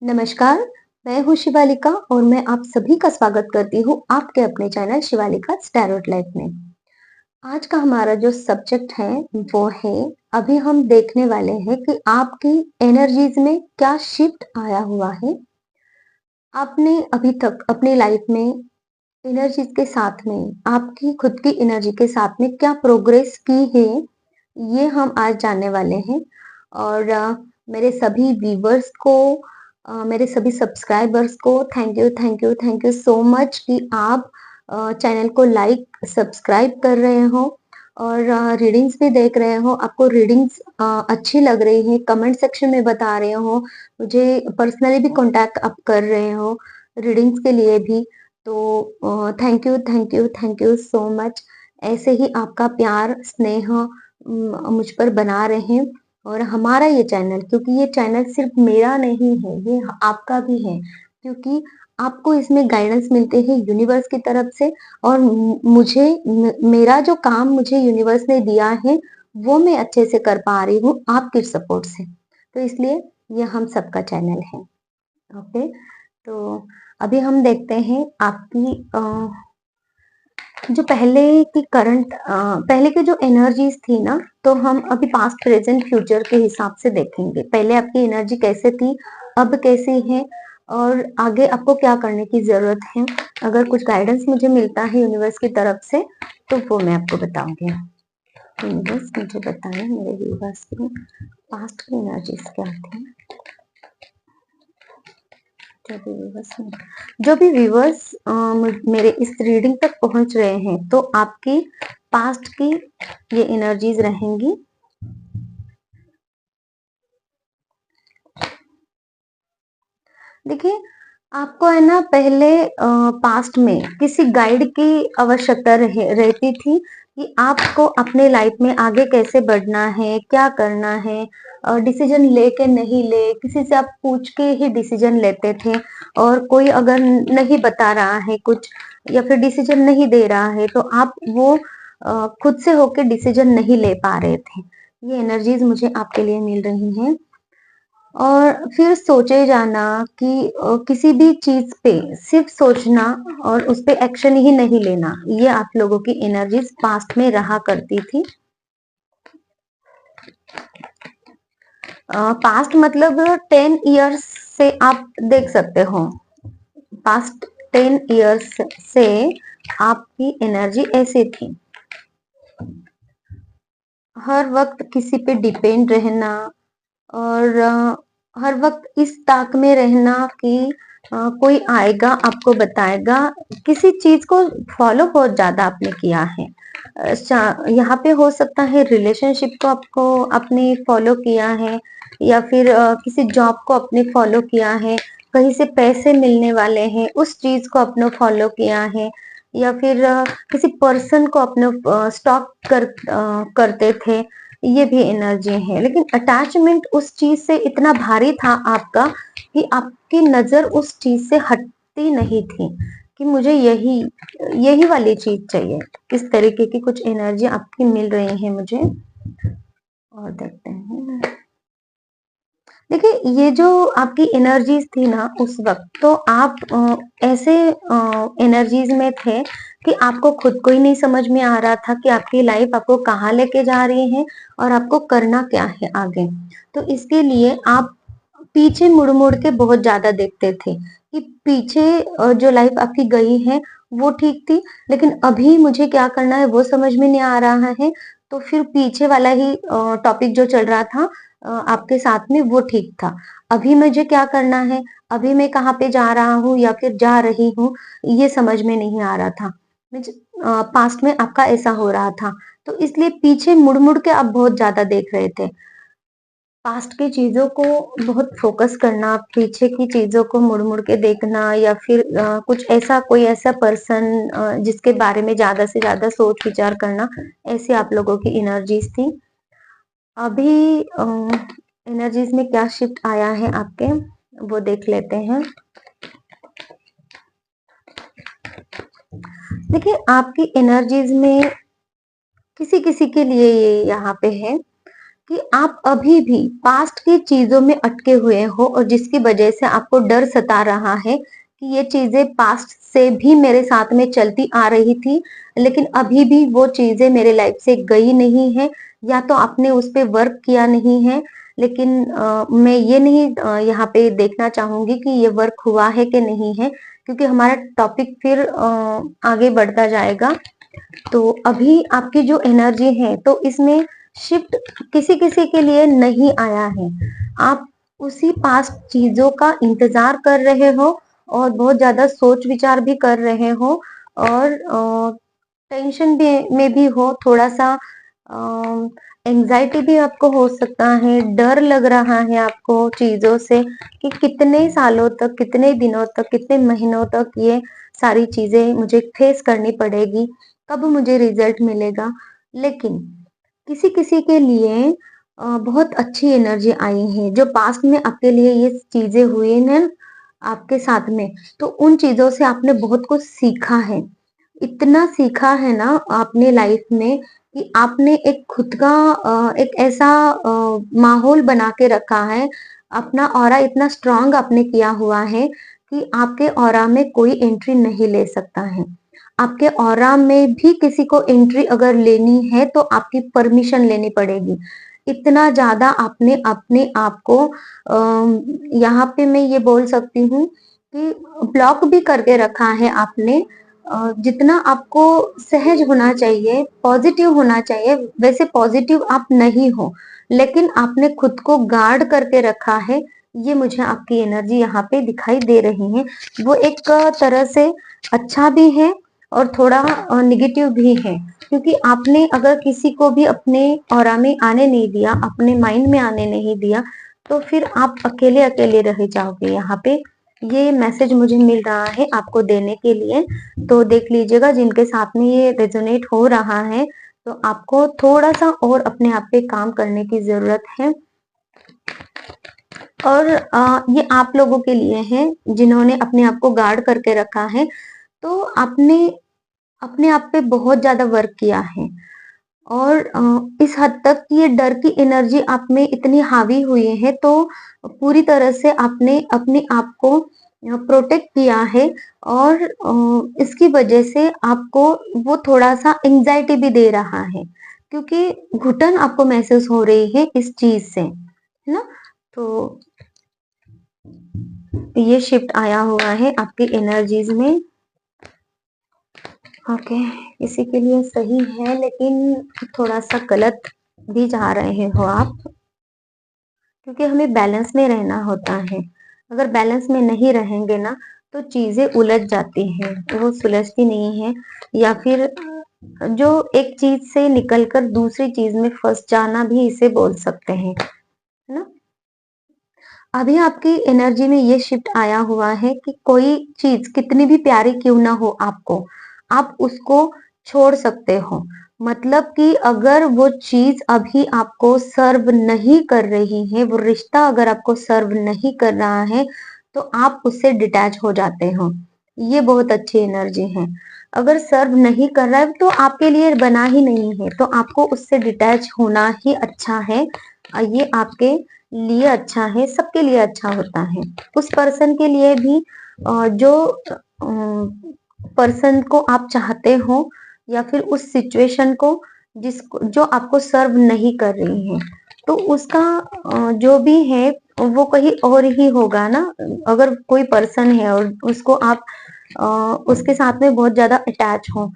नमस्कार, मैं हूँ शिवालिका और मैं आप सभी का स्वागत करती हूँ आपके अपने चैनल शिवालिका टैरोट लाइफ में। आज का हमारा जो सब्जेक्ट है वो है, अभी हम देखने वाले हैं कि आपकी एनर्जीज में क्या शिफ्ट आया हुआ है। आपने अभी तक अपनी लाइफ में एनर्जीज के साथ में, आपकी खुद की एनर्जी के साथ में क्या प्रोग्रेस की है, ये हम आज जानने वाले हैं। और मेरे सभी व्यूवर्स को, मेरे सभी सब्सक्राइबर्स को thank you, thank you, thank you so much कि आप चैनल को लाइक, सब्सक्राइब कर रहे हो और रीडिंग्स भी देख रहे हो। आपको रीडिंग्स अच्छी लग रही है, कमेंट सेक्शन में बता रहे हो, मुझे पर्सनली भी कांटेक्ट आप कर रहे हो रीडिंग्स के लिए भी। तो thank you, thank you, thank you so much. ऐसे ही आपका प्यार, स्नेह मुझ पर बना रहे। और हमारा ये चैनल, क्योंकि ये चैनल सिर्फ मेरा नहीं है, ये आपका भी है, क्योंकि आपको इसमें गाइडेंस मिलते हैं यूनिवर्स की तरफ से। और मुझे मेरा जो काम मुझे यूनिवर्स ने दिया है वो मैं अच्छे से कर पा रही हूँ आपके सपोर्ट से। तो इसलिए ये हम सबका चैनल है। ओके, तो अभी हम देखते हैं आपकी जो पहले की करंट, पहले की जो एनर्जीज थी ना, तो हम अभी पास्ट, प्रेजेंट, फ्यूचर के हिसाब से देखेंगे। पहले आपकी एनर्जी कैसे थी, अब कैसी है, और आगे आपको क्या करने की जरूरत है। अगर कुछ गाइडेंस मुझे मिलता है यूनिवर्स की तरफ से तो वो मैं आपको बताऊंगी। यूनिवर्स मुझे बताएं मेरे व्यूवर्स की पास्ट की एनर्जीज क्या थी। जो भी व्यूवर्स मेरे इस रीडिंग तक पहुंच रहे हैं, तो आपकी पास्ट की ये एनर्जीज रहेंगी। देखिए, आपको है ना, पहले पास्ट में किसी गाइड की आवश्यकता रहती थी कि आपको अपने लाइफ में आगे कैसे बढ़ना है, क्या करना है। डिसीजन ले के नहीं ले, किसी से आप पूछ के ही डिसीजन लेते थे। और कोई अगर नहीं बता रहा है कुछ, या फिर डिसीजन नहीं दे रहा है, तो आप वो खुद से होके डिसीजन नहीं ले पा रहे थे। ये एनर्जीज मुझे आपके लिए मिल रही हैं। और फिर सोचे जाना कि किसी भी चीज पे सिर्फ सोचना और उस पे एक्शन ही नहीं लेना, ये आप लोगों की एनर्जीज पास्ट में रहा करती थी। पास्ट मतलब 10 इयर्स से आप देख सकते हो। पास्ट 10 इयर्स से आपकी एनर्जी ऐसी थी। हर वक्त किसी पे डिपेंड रहना, और हर वक्त इस ताक में रहना कि कोई आएगा आपको बताएगा। किसी चीज को फॉलो बहुत ज्यादा आपने किया है। यहाँ पे हो सकता है रिलेशनशिप को आपको आपने फॉलो किया है, या फिर किसी जॉब को आपने फॉलो किया है। कहीं से पैसे मिलने वाले हैं, उस चीज को आपने फॉलो किया है। या फिर किसी पर्सन को अपने स्टॉक करते थे। ये भी एनर्जी है, लेकिन अटैचमेंट उस चीज से इतना भारी था आपका कि आपकी नजर उस चीज से हटती नहीं थी कि मुझे यही यही वाली चीज चाहिए। इस तरीके की कुछ एनर्जी आपकी मिल रही है मुझे। और देखते हैं, देखिए, ये जो आपकी एनर्जीज थी ना उस वक्त, तो आप ऐसे एनर्जीज में थे कि आपको खुद को ही नहीं समझ में आ रहा था कि आपकी लाइफ आपको कहाँ लेके जा रही है और आपको करना क्या है आगे। तो इसके लिए आप पीछे मुड़ मुड़ के बहुत ज्यादा देखते थे कि पीछे जो लाइफ आपकी गई है वो ठीक थी, लेकिन अभी मुझे क्या करना है वो समझ में नहीं आ रहा है। तो फिर पीछे वाला ही टॉपिक जो चल रहा था आपके साथ में, वो ठीक था। अभी मुझे क्या करना है, अभी मैं कहाँ पे जा रहा हूँ या फिर जा रही हूँ, ये समझ में नहीं आ रहा था। पास्ट में आपका ऐसा हो रहा था, तो इसलिए पीछे मुड़ मुड़ के आप बहुत ज्यादा देख रहे थे। पास्ट की चीजों को बहुत फोकस करना, पीछे की चीजों को मुड़ मुड़ के देखना, या फिर कुछ ऐसा, कोई ऐसा पर्सन जिसके बारे में ज्यादा से ज्यादा सोच विचार करना, ऐसी आप लोगों की एनर्जीज थी। अभी एनर्जीज में क्या शिफ्ट आया है आपके, वो देख लेते हैं। देखिए, आपकी एनर्जीज में किसी किसी के लिए ये यहाँ पे है कि आप अभी भी पास्ट की चीजों में अटके हुए हो और जिसकी वजह से आपको डर सता रहा है कि ये चीजें पास्ट से भी मेरे साथ में चलती आ रही थी, लेकिन अभी भी वो चीजें मेरे लाइफ से गई नहीं है, या तो आपने उस पे वर्क किया नहीं है। लेकिन मैं ये नहीं यहाँ पे देखना चाहूंगी कि ये वर्क हुआ है कि नहीं है, क्योंकि हमारा टॉपिक फिर आगे बढ़ता जाएगा। तो अभी आपकी जो एनर्जी है तो इसमें शिफ्ट किसी किसी के लिए नहीं आया है। आप उसी पास्ट चीजों का इंतजार कर रहे हो और बहुत ज्यादा सोच विचार भी कर रहे हो, और टेंशन भी में भी हो, थोड़ा सा एंजाइटी भी आपको हो सकता है, डर लग रहा है आपको चीजों से कि कितने सालों तक, कितने दिनों तक, कितने महीनों तक ये सारी चीजें मुझे फेस करनी पड़ेगी, कब मुझे रिजल्ट मिलेगा। लेकिन किसी किसी के लिए बहुत अच्छी एनर्जी आई है, जो पास्ट में आपके लिए ये चीजें हुई ना आपके साथ में, तो उन चीजों से आपने बहुत कुछ सीखा है। इतना सीखा है ना आपने लाइफ में कि आपने एक खुद का एक ऐसा माहौल बना के रखा है, अपना ऑरा इतना स्ट्रांग आपने किया हुआ है कि आपके ऑरा में कोई एंट्री नहीं ले सकता है। आपके ऑरा में भी किसी को एंट्री अगर लेनी है तो आपकी परमिशन लेनी पड़ेगी। इतना ज्यादा आपने अपने आप को यहाँ पे मैं ये बोल सकती हूँ कि ब्लॉक भी करके रखा है आपने। जितना आपको सहज होना चाहिए, पॉजिटिव होना चाहिए, वैसे पॉजिटिव आप नहीं हो, लेकिन आपने खुद को गार्ड करके रखा है। ये मुझे आपकी एनर्जी यहाँ पे दिखाई दे रही है। वो एक तरह से अच्छा भी है और थोड़ा निगेटिव भी है, क्योंकि आपने अगर किसी को भी अपने ऑरा में आने नहीं दिया, अपने माइंड में आने नहीं दिया, तो फिर आप अकेले अकेले रह जाओगे। यहाँ पे ये मैसेज मुझे मिल रहा है आपको देने के लिए। तो देख लीजिएगा, जिनके साथ में ये रेजोनेट हो रहा है तो आपको थोड़ा सा और अपने आप पे काम करने की जरूरत है। और ये आप लोगों के लिए है जिन्होंने अपने आप को गार्ड करके रखा है। तो आपने अपने आप पे बहुत ज्यादा वर्क किया है, और इस हद तक कि ये डर की एनर्जी आप में इतनी हावी हुई है, तो पूरी तरह से आपने अपने आप को प्रोटेक्ट किया है। और इसकी वजह से आपको वो थोड़ा सा एंजाइटी भी दे रहा है, क्योंकि घुटन आपको महसूस हो रही है इस चीज से, है ना। तो ये शिफ्ट आया हुआ है आपकी एनर्जीज में। ओके, किसी के लिए सही है लेकिन थोड़ा सा गलत भी जा रहे हो आप, क्योंकि हमें बैलेंस में रहना होता है। अगर बैलेंस में नहीं रहेंगे ना तो चीजें उलझ जाती हैं, वो सुलझती नहीं है, या फिर जो एक चीज से निकलकर दूसरी चीज में फंस जाना भी इसे बोल सकते हैं, है ना। अभी आपकी एनर्जी में ये शिफ्ट आया हुआ है कि कोई चीज कितनी भी प्यारी क्यों ना हो आपको, आप उसको छोड़ सकते हो। मतलब कि अगर वो चीज अभी आपको सर्व नहीं कर रही है, वो रिश्ता अगर आपको सर्व नहीं कर रहा है, तो आप उससे डिटैच हो जाते हो। ये बहुत अच्छी एनर्जी है। अगर सर्व नहीं कर रहा है तो आपके लिए बना ही नहीं है, तो आपको उससे डिटैच होना ही अच्छा है। ये आपके लिए अच्छा है, सबके लिए अच्छा होता है। उस पर्सन के लिए भी जो पर्सन को आप चाहते हो, या फिर उस सिचुएशन को जिसको जो आपको सर्व नहीं कर रही है, तो उसका जो भी है वो कहीं और ही होगा ना। अगर कोई पर्सन है और उसको आप उसके साथ में बहुत ज्यादा अटैच हो,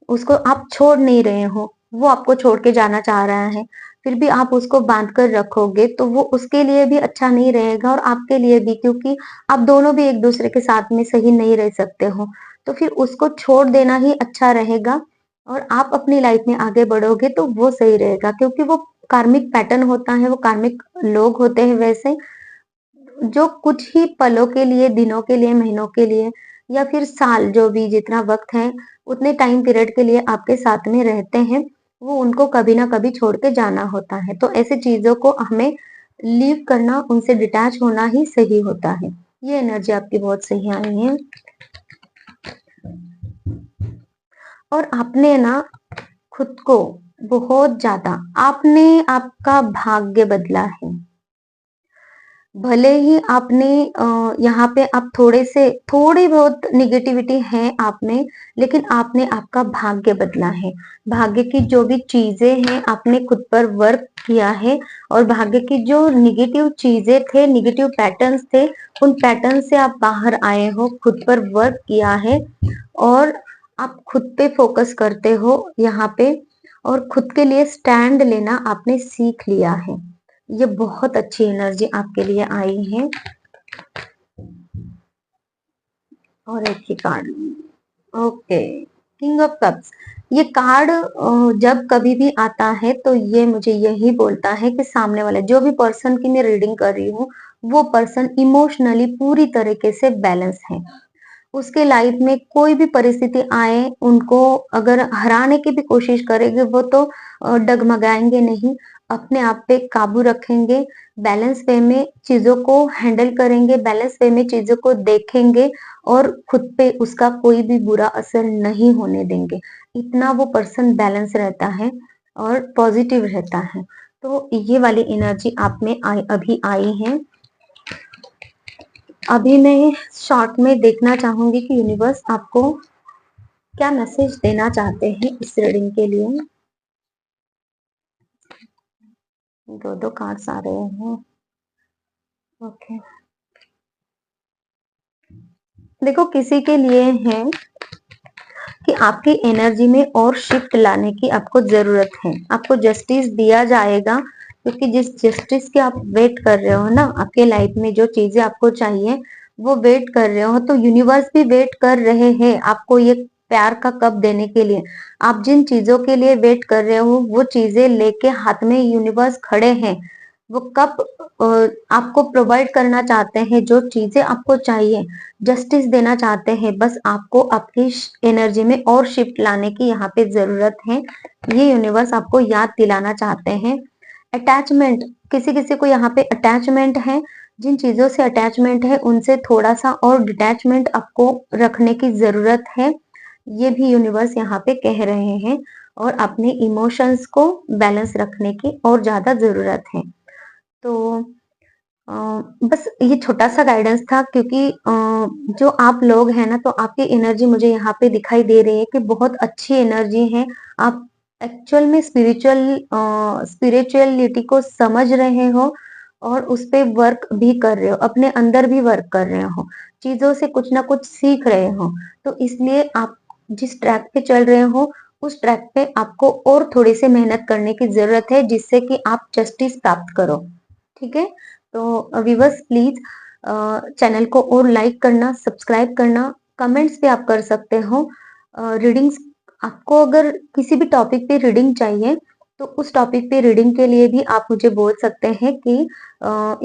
उसको आप छोड़ नहीं रहे हो, वो आपको छोड़ के जाना चाह रहा है, फिर भी आप उसको बांध कर रखोगे तो वो उसके लिए भी अच्छा नहीं रहेगा और आपके लिए भी, क्योंकि आप दोनों भी एक दूसरे के साथ में सही नहीं रह सकते हो। तो फिर उसको छोड़ देना ही अच्छा रहेगा, और आप अपनी लाइफ में आगे बढ़ोगे तो वो सही रहेगा, क्योंकि वो कार्मिक पैटर्न होता है, वो कार्मिक लोग होते हैं वैसे, जो कुछ ही पलों के लिए, दिनों के लिए, महीनों के लिए, या फिर साल, जो भी जितना वक्त है उतने टाइम पीरियड के लिए आपके साथ में रहते हैं, वो उनको कभी ना कभी छोड़ के जाना होता है। तो ऐसे चीजों को हमें लीव करना, उनसे डिटैच होना ही सही होता है। ये एनर्जी आपकी बहुत सही आई है। और आपने ना खुद को बहुत ज़्यादा आपने आपका भाग्य बदला है। भले ही आपने यहाँ पे आप थोड़ी बहुत नेगेटिविटी है आप में, लेकिन आपने आपका भाग्य बदला है। भाग्य की जो भी चीज़ें हैं आपने खुद पर वर्क किया है और भाग्य की जो नेगेटिव चीज़ें थे, नेगेटिव पैटर्न्स थे, उन पैटर्न से आप बाहर आए हो, खुद पर वर्क किया है और आप खुद पे फोकस करते हो यहाँ पे और खुद के लिए स्टैंड लेना आपने सीख लिया है। ये बहुत अच्छी एनर्जी आपके लिए आई है। और एक ही card. Okay, king of cups. ये कार्ड जब कभी भी आता है तो ये मुझे यही बोलता है कि सामने वाले जो भी पर्सन की मैं रीडिंग कर रही हूँ, वो पर्सन इमोशनली पूरी तरीके से बैलेंस है। उसके लाइफ में कोई भी परिस्थिति आए, उनको अगर हराने की भी कोशिश करेंगे, वो तो डगमगाएंगे नहीं, अपने आप पे काबू रखेंगे, बैलेंस वे में चीजों को हैंडल करेंगे, बैलेंस वे में चीजों को देखेंगे और खुद पे उसका कोई भी बुरा असर नहीं होने देंगे। इतना वो पर्सन बैलेंस रहता है और पॉजिटिव रहता है। तो ये वाली एनर्जी आप में अभी आई है। अभी मैं शॉर्ट में देखना चाहूंगी कि यूनिवर्स आपको क्या मैसेज देना चाहते हैं इस रीडिंग के लिए। दो दो कार्ड्स आ रहे हैं। ओके, देखो किसी के लिए है कि आपकी एनर्जी में और शिफ्ट लाने की आपको जरूरत है। आपको जस्टिस दिया जाएगा क्योंकि जिस जस्टिस के आप वेट कर रहे हो ना, आपके लाइफ में जो चीजें आपको चाहिए वो वेट कर रहे हो, तो यूनिवर्स भी वेट कर रहे हैं आपको ये प्यार का कप देने के लिए। आप जिन चीजों के लिए वेट कर रहे हो वो चीजें लेके हाथ में यूनिवर्स खड़े हैं। वो कप आपको प्रोवाइड करना चाहते हैं जो चीजें आपको चाहिए, जस्टिस देना चाहते हैं। बस आपको आपकी एनर्जी में और शिफ्ट लाने की यहाँ पे जरूरत है। ये यूनिवर्स आपको याद दिलाना चाहते हैं। अटैचमेंट, किसी किसी को यहाँ पे अटैचमेंट है, जिन चीजों से अटैचमेंट है उनसे थोड़ा सा और डिटैचमेंट आपको रखने की जरूरत है। ये भी यूनिवर्स यहाँ पे कह रहे हैं और अपने इमोशंस को बैलेंस रखने की और ज्यादा जरूरत है। तो अ, बस ये छोटा सा गाइडेंस था क्योंकि जो आप लोग हैं ना, तो आपकी एनर्जी मुझे यहाँ पे दिखाई दे रही है कि बहुत अच्छी एनर्जी है। आप एक्चुअल में स्पिरिचुअलिटी को समझ रहे हो और उस पे वर्क भी कर रहे हो, अपने अंदर भी वर्क कर रहे हो, चीजों से कुछ ना कुछ सीख रहे हो। तो इसलिए आप जिस ट्रैक पे चल रहे हो उस ट्रैक पे आपको और थोड़ी सी मेहनत करने की जरूरत है जिससे कि आप जस्टिस प्राप्त करो। ठीक है, तो व्यूवर्स प्लीज चैनल को और लाइक करना, सब्सक्राइब करना, कमेंट्स भी आप कर सकते हो। रीडिंग्स, आपको अगर किसी भी टॉपिक पे रीडिंग चाहिए तो उस टॉपिक पे रीडिंग के लिए भी आप मुझे बोल सकते हैं कि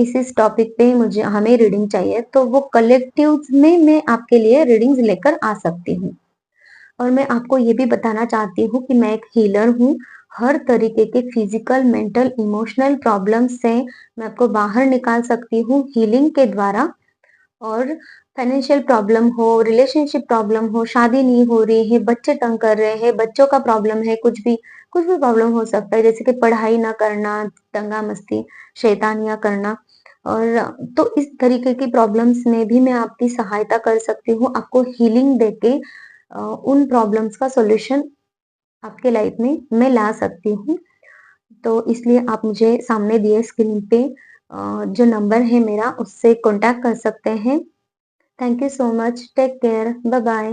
इस टॉपिक पे मुझे हमें रीडिंग चाहिए, तो वो कलेक्टिव में मैं आपके लिए रीडिंग्स लेकर आ सकती हूँ। और मैं आपको ये भी बताना चाहती हूँ कि मैं एक हीलर हूँ। हर तरीके के फिजिकल, मेंटल, इमोशनल प्रॉब्लम से मैं आपको बाहर निकाल सकती हूँ हीलिंग के द्वारा। और फाइनेंशियल प्रॉब्लम हो, रिलेशनशिप प्रॉब्लम हो, शादी नहीं हो रही है, बच्चे तंग कर रहे हैं, बच्चों का प्रॉब्लम है, कुछ भी प्रॉब्लम हो सकता है, जैसे कि पढ़ाई ना करना, दंगा मस्ती, शैतानियां करना। और तो इस तरीके की प्रॉब्लम्स में भी मैं आपकी सहायता कर सकती हूँ, आपको हीलिंग देके उन प्रॉब्लम्स का सॉल्यूशन आपके लाइफ में मैं ला सकती हूँ। तो इसलिए आप मुझे सामने दिए स्क्रीन पे जो नंबर है मेरा, उससे कॉन्टैक्ट कर सकते हैं। Thank you so much, take care, bye bye.